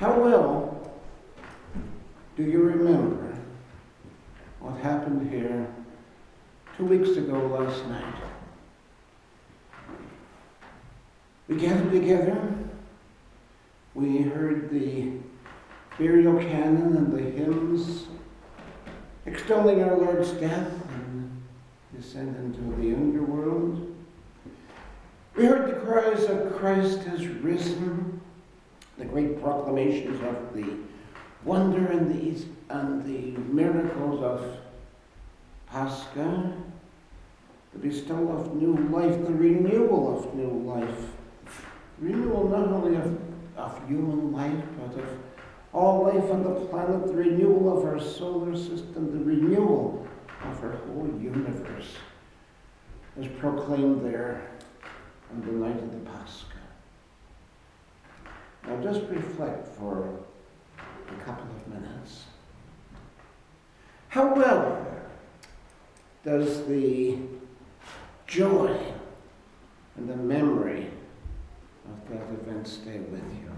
How well do you remember what happened here 2 weeks ago last night? We gathered together, we heard the burial canon and the hymns extolling our Lord's death and descent into the underworld. We heard the cries of Christ has risen, the great proclamations of the wonder and the miracles of Pascha, the bestowal of new life, the renewal of new life. Renewal not only of human life, but of all life on the planet, the renewal of our solar system, the renewal of our whole universe was proclaimed there on the night of the Pascha. Now just reflect for a couple of minutes. How well does the joy and the memory of that event stay with you?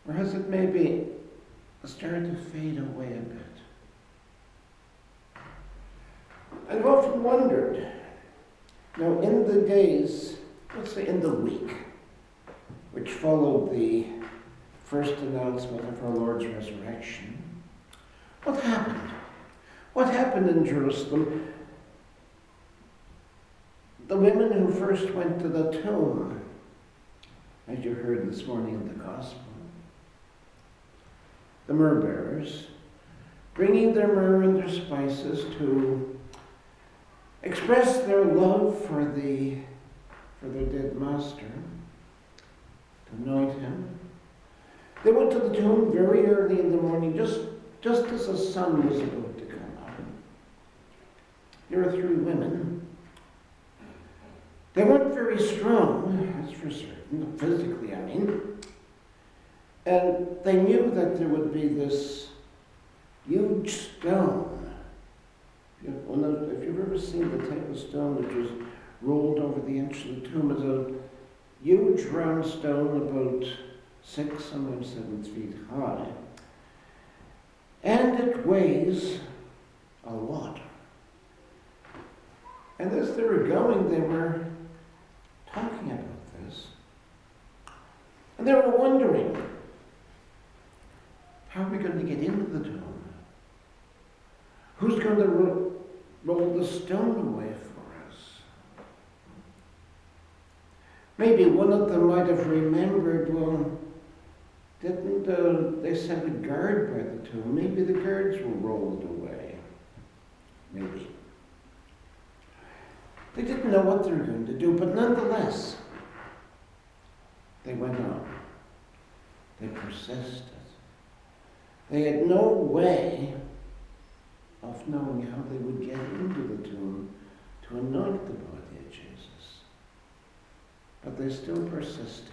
Or has it maybe started to fade away a bit? I've often wondered, now in the days, let's say in the week, which followed the first announcement of our Lord's resurrection, what happened? What happened in Jerusalem? The women who first went to the tomb, as you heard this morning in the Gospel, the myrrh bearers, bringing their myrrh and their spices to express their love for their dead master, to anoint him. They went to the tomb very early in the morning, just as the sun was about to come up. There were 3 women. They weren't very strong, that's for certain, physically, I mean. And they knew that there would be this huge stone. If you've ever seen the type of stone which is rolled over the edge of the tomb, it's a huge round stone about 6, sometimes 7 feet high. And it weighs a lot. And as they were going, they were talking about this. And they were wondering, how are we going to get into the tomb? Who's going to roll the stone away for us? Maybe one of them might have remembered, well, didn't they set a guard by the tomb? Maybe the guards will roll it away. Maybe. They didn't know what they were going to do, but nonetheless, they went on. They persisted. They had no way of knowing how they would get into the tomb to anoint the body of Jesus. But they still persisted.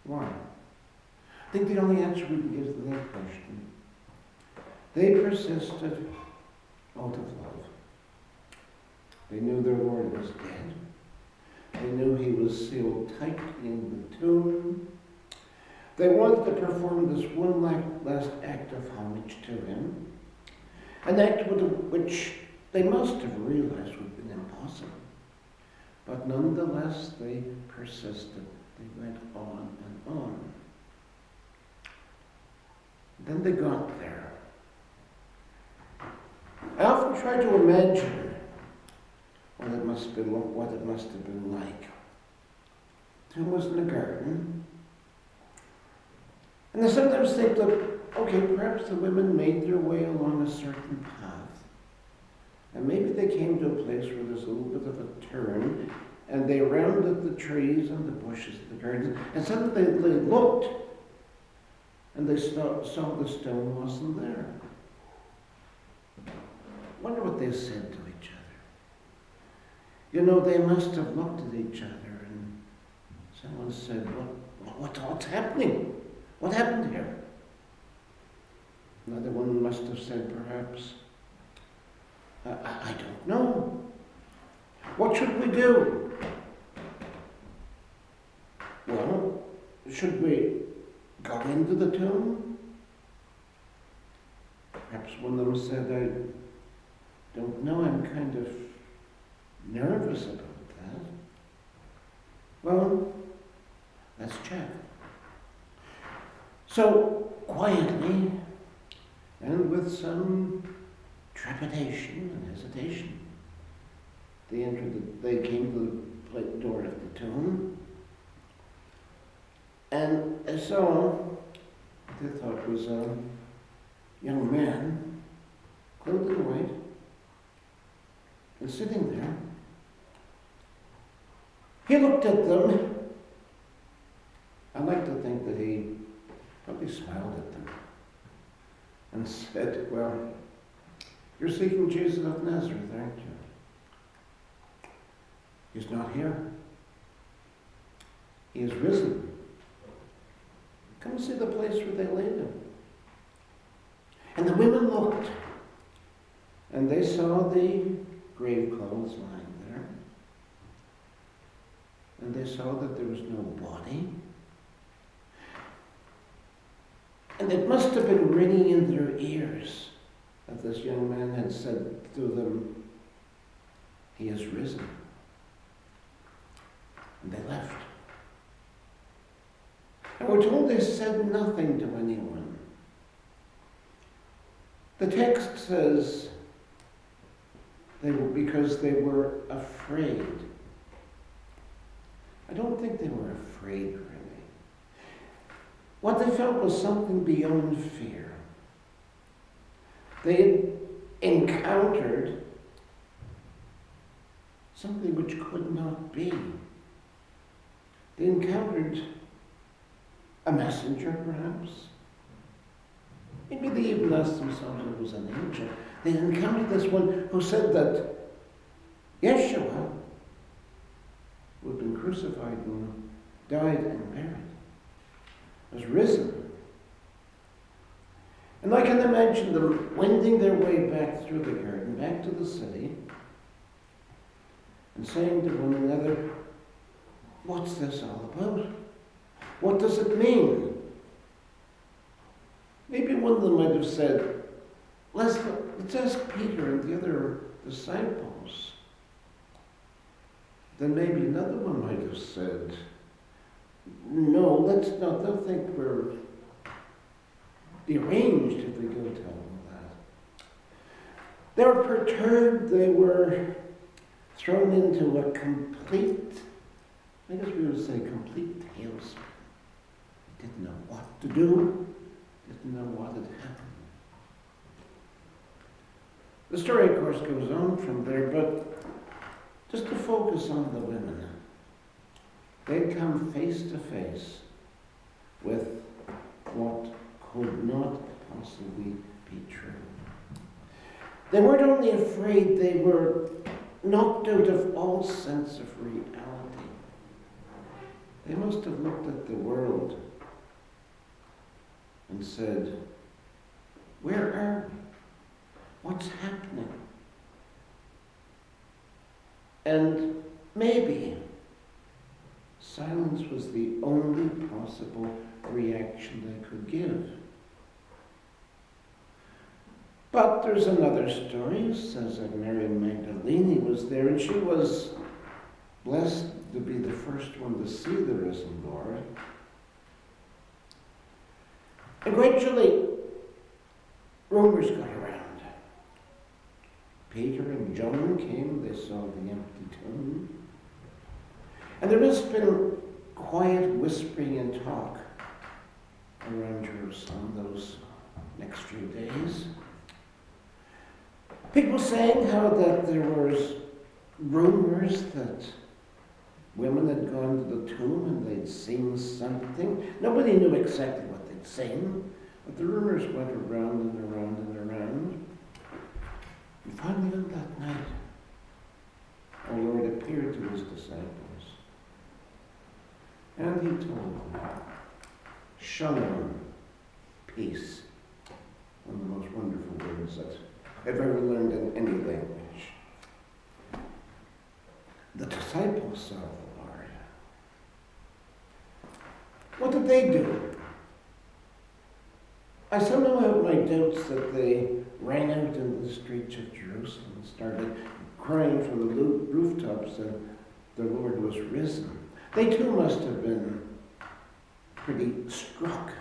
Why? I think the only answer we can give to that question, they persisted out of love. They knew their Lord was dead. They knew he was sealed tightly in the tomb. They wanted to perform this one last act of homage to him, an act which they must have realized would have been impossible. But nonetheless, they persisted. They went on and on. Then they got there. I often try to imagine what it must have been like. The tomb was in a garden. And I sometimes think that, okay, perhaps the women made their way along a certain path. And maybe they came to a place where there's a little bit of a turn, and they rounded the trees and the bushes of the garden, and suddenly they looked, and they saw the stone wasn't there. Wonder what they said to each other. You know, they must have looked at each other, and someone said, what's happening? What happened here? Another one must have said, perhaps, I don't know. What should we do? Well, should we go into the tomb? Perhaps one of them said, I don't know, I'm kind of nervous about that. Well, let's check. So, quietly, and with some trepidation and hesitation, they came to the door of the tomb, and they saw what they thought was a young man, clothed in white, and sitting there. He looked at them. I like to think that he probably smiled at them and said, well, you're seeking Jesus of Nazareth, aren't you? He's not here. He is risen. Come see the place where they laid him. And the women looked, and they saw the grave clothes lying there. And they saw that there was no body. And it must have been ringing in their ears that this young man had said to them, he is risen. And they left. And we're told they said nothing to anyone. The text says because they were afraid. I don't think they were afraid, really. What they felt was something beyond fear. They had encountered something which could not be. They encountered a messenger, perhaps. Maybe they even asked themselves if it was an angel. They encountered this one who said that Yeshua, who had been crucified and died and buried, was risen. And I can imagine them wending their way back through the garden, back to the city, and saying to one another, what's this all about? What does it mean? Maybe one of them might have said, let's ask Peter and the other disciples. Then maybe another one might have said, no, let's not. They'll think we're deranged if we go tell them that. They were perturbed. They were thrown into a complete, I guess we would say, complete tailspin. Didn't know what to do. Didn't know what had happened. The story, of course, goes on from there, but just to focus on the women. They'd come face to face with what could not possibly be true. They weren't only afraid, they were knocked out of all sense of reality. They must have looked at the world and said, where are we? What's happening? And maybe silence was the only possible reaction they could give. But there's another story. It says that Mary Magdalene was there, and she was blessed to be the first one to see the risen Lord. And gradually, rumors got around. Peter and John came, they saw the empty tomb. And there has been quiet whispering and talk around Jerusalem those next few days. People saying how that there was rumors that women had gone to the tomb and they'd seen something. Nobody knew exactly what they'd seen, but the rumors went around and around and around. And finally on that night, our Lord appeared to his disciples. And he told them, Shalom, peace. One of the most wonderful words that I've ever learned in any language. The disciples saw the Lord. What did did they do? I somehow have my doubts that they ran out in the streets of Jerusalem and started crying from the rooftops that the Lord was risen. They too must have been pretty struck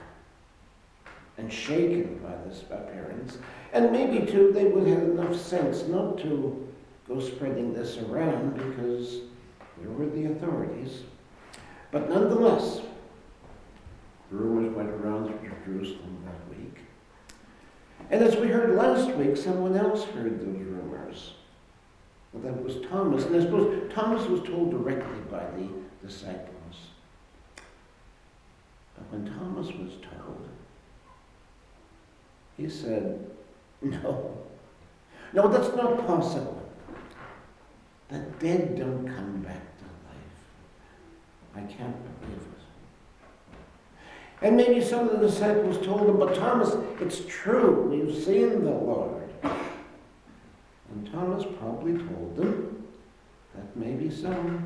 and shaken by this appearance. And maybe too they would have enough sense not to go spreading this around because there were the authorities. But nonetheless, rumors went around through Jerusalem that week. And as we heard last week, someone else heard those rumors. Well, that was Thomas. And I suppose Thomas was told directly by the disciples. But when Thomas was told, he said, no, that's not possible. The dead don't come back to life. I can't believe it. And maybe some of the disciples told him, but Thomas, it's true, we've seen the Lord. And Thomas probably told them that maybe so.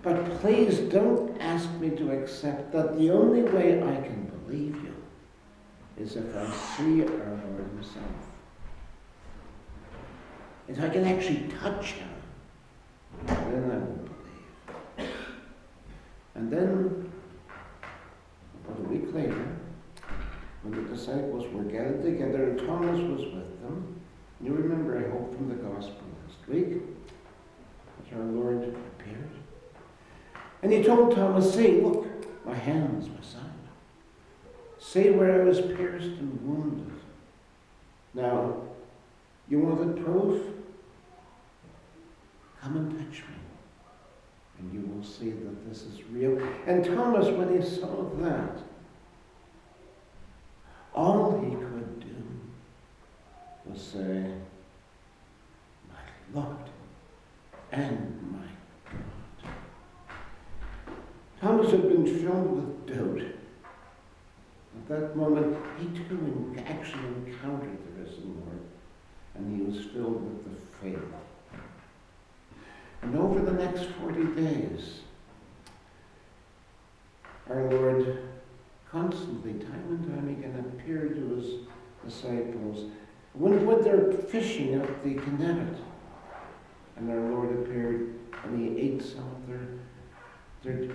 But please don't ask me to accept that the only way I can believe you is if I see our Lord himself. If I can actually touch him, then I will believe. And then, about a week later, when the disciples were gathered together and Thomas was with them, you remember, I hope, from the gospel last week, that our Lord appeared. And he told Thomas, see, look, my hands, my side. See where I was pierced and wounded. Now, you wanted proof? Come and touch me, and you will see that this is real. And Thomas, when he saw that, all he could do was say, my Lord and my God. Thomas had been filled with doubt. At that moment, he too actually encountered the risen Lord, and he was filled with the faith. And over the next 40 days, our Lord constantly, time and time again, appeared to his disciples. When they're fishing out the Kinneret, and our Lord appeared, and he ate some of their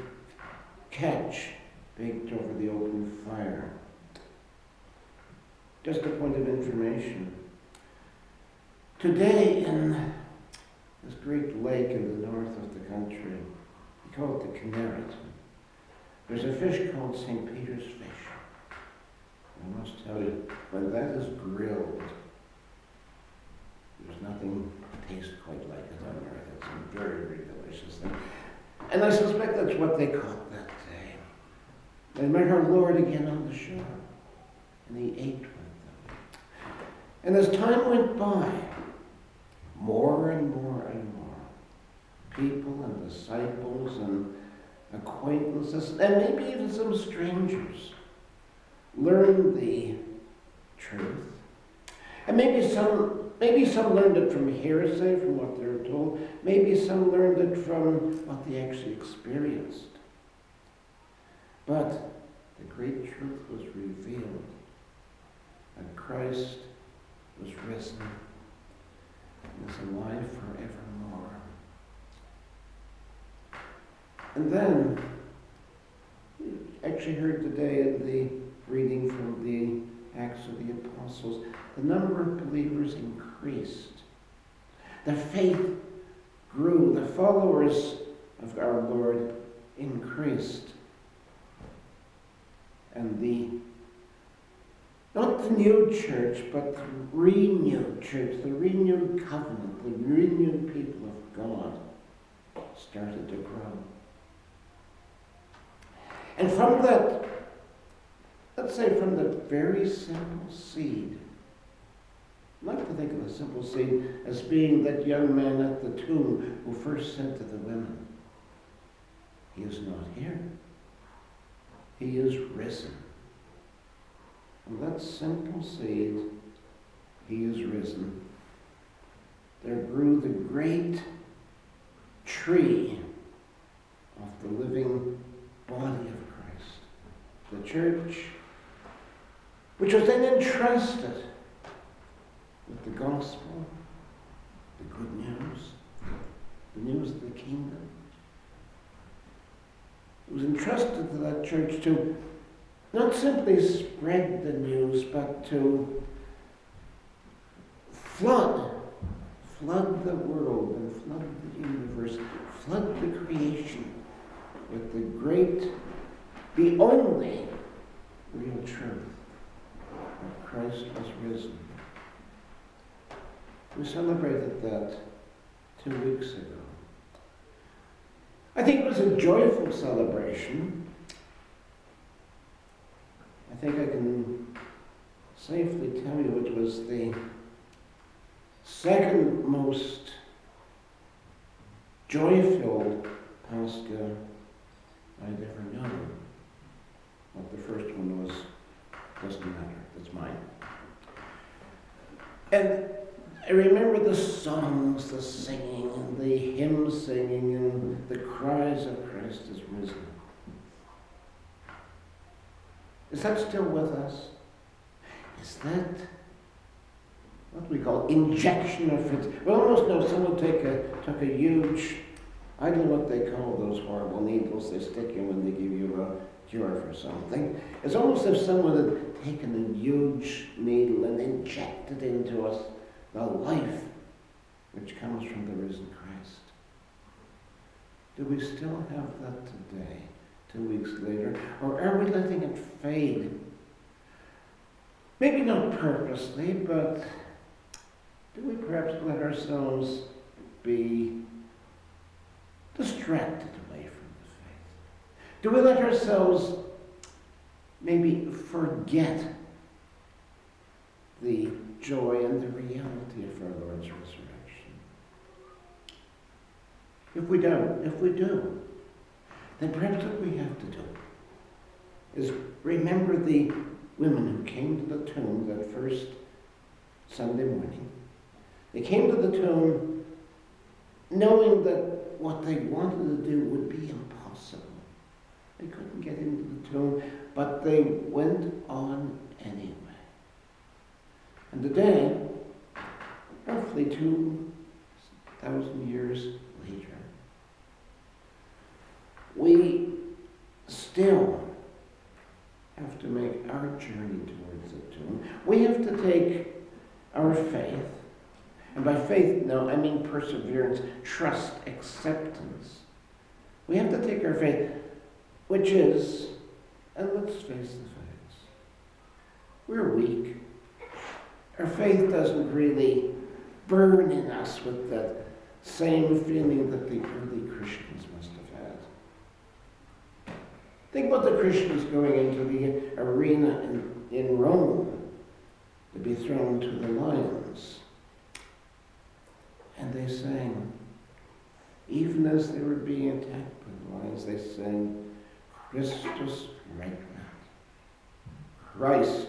catch baked over the open fire. Just a point of information. Today, in this great lake in the north of the country, we call it the Kinneret. There's a fish called St. Peter's fish. I must tell you, when that is grilled, there's nothing tastes quite like it on earth. It's a very, very delicious thing. And I suspect that's what they caught that day. They met our Lord again on the shore, and he ate with them. And as time went by, more and more and more people and disciples and acquaintances, and maybe even some strangers, learned the truth. And maybe some learned it from hearsay, from what they were told. Maybe some learned it from what they actually experienced. But the great truth was revealed, that Christ was risen and is alive forevermore. And then, we actually heard today in the reading from the Acts of the Apostles, the number of believers increased. The faith grew. The followers of our Lord increased. And not the new church, but the renewed church, the renewed covenant, the renewed people of God started to grow. And from that, let's say from the very simple seed, I like to think of the simple seed as being that young man at the tomb who first said to the women, he is not here. He is risen. From that simple seed, he is risen, there grew the great tree of the living body of Christ. entrusted with the gospel, the good news of the kingdom. It was entrusted to that church to not simply spread the news, but to flood the world and flood the universe, flood the creation with the only real truth that Christ was risen. We celebrated that 2 weeks ago. I think it was a joyful celebration. I think I can safely tell you it was the second most joy-filled Pascha I'd ever known. What the first one was, doesn't matter, that's mine. And I remember the songs, the singing, and the hymn singing, and the cries of Christ is risen. Is that still with us? Is that what we call injection of faith? We almost know someone took a huge, I don't know what they call those horrible needles they stick in when they give you a cure for something. It's almost as if someone had taken a huge needle and injected into us the life which comes from the risen Christ. Do we still have that today, 2 weeks later? Or are we letting it fade? Maybe not purposely, but do we perhaps let ourselves be distracted away from the faith? Do we let ourselves maybe forget the joy and the reality of our Lord's resurrection? If we do, then perhaps what we have to do is remember the women who came to the tomb that first Sunday morning. They came to the tomb knowing that what they wanted to do would be impossible. They couldn't get into the tomb, but they went on anyway. And today, roughly 2,000 years later, we still have to make our journey towards the tomb. We have to take our faith, and by faith, no, I mean perseverance, trust, acceptance. We have to take our faith, which is, and let's face the facts, we're weak. Our faith doesn't really burn in us with that same feeling that the early Christians must have had. Think about the Christians going into the arena in Rome to be thrown to the lions. And they sang, even as they were being attacked by the lions, they sang, Christus regnat. Christ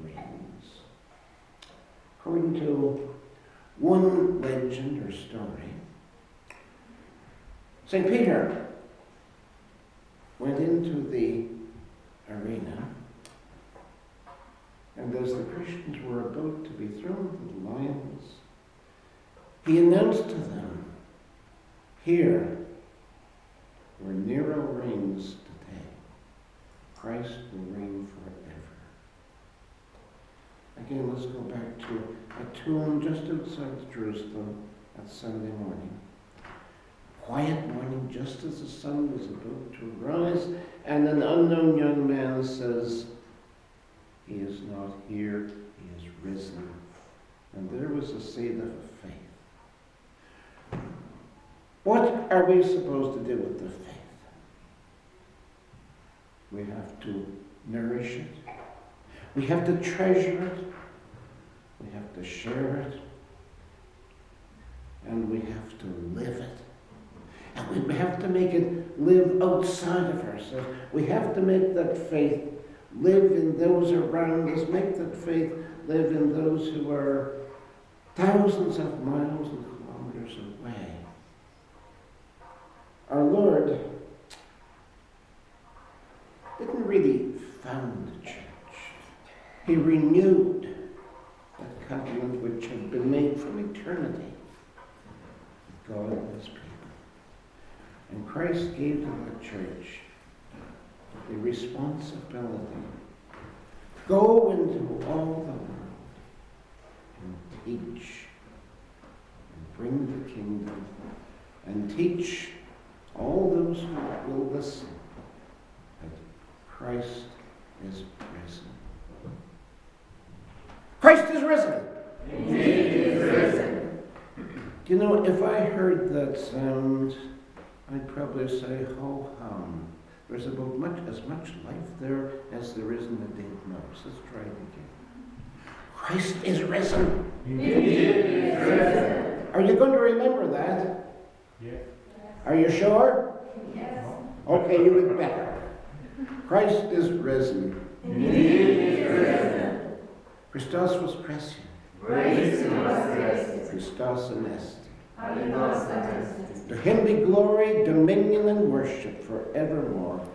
reigns. According to one legend or story, St. Peter went into the arena, and as the Christians were about to be thrown to the lions, he announced to them, here, where Nero reigns today, Christ will reign forever. Again, let's go back to a tomb just outside Jerusalem that Sunday morning. Quiet morning, just as the sun was about to rise, and an unknown young man says, he is not here, he is risen. And there was a seed of faith. What are we supposed to do with the faith? We have to nourish it. We have to treasure it. We have to share it. And we have to live it. And we have to make it live outside of ourselves. We have to make that faith live in those around us. Make that faith live in those who are thousands of miles and kilometers away. Our Lord didn't really found the church. He renewed God and his people. And Christ gave to the church the responsibility. Go into all the world and teach and bring the kingdom and teach all those who will listen that Christ is risen. Christ is risen! Indeed, he is risen. You know, if I heard that sound, I'd probably say, ho hum. There's about as much life there as there is in the dead mouse. Let's try it again. Christ is risen. Indeed, he is risen. Are you going to remember that? Yes. Are you sure? Yes. Okay, you had better. Christ is risen. Indeed, he is risen. Christos was prescient. Praise Christ. Christos anesti. Halifax. To him be glory, dominion, and worship forevermore.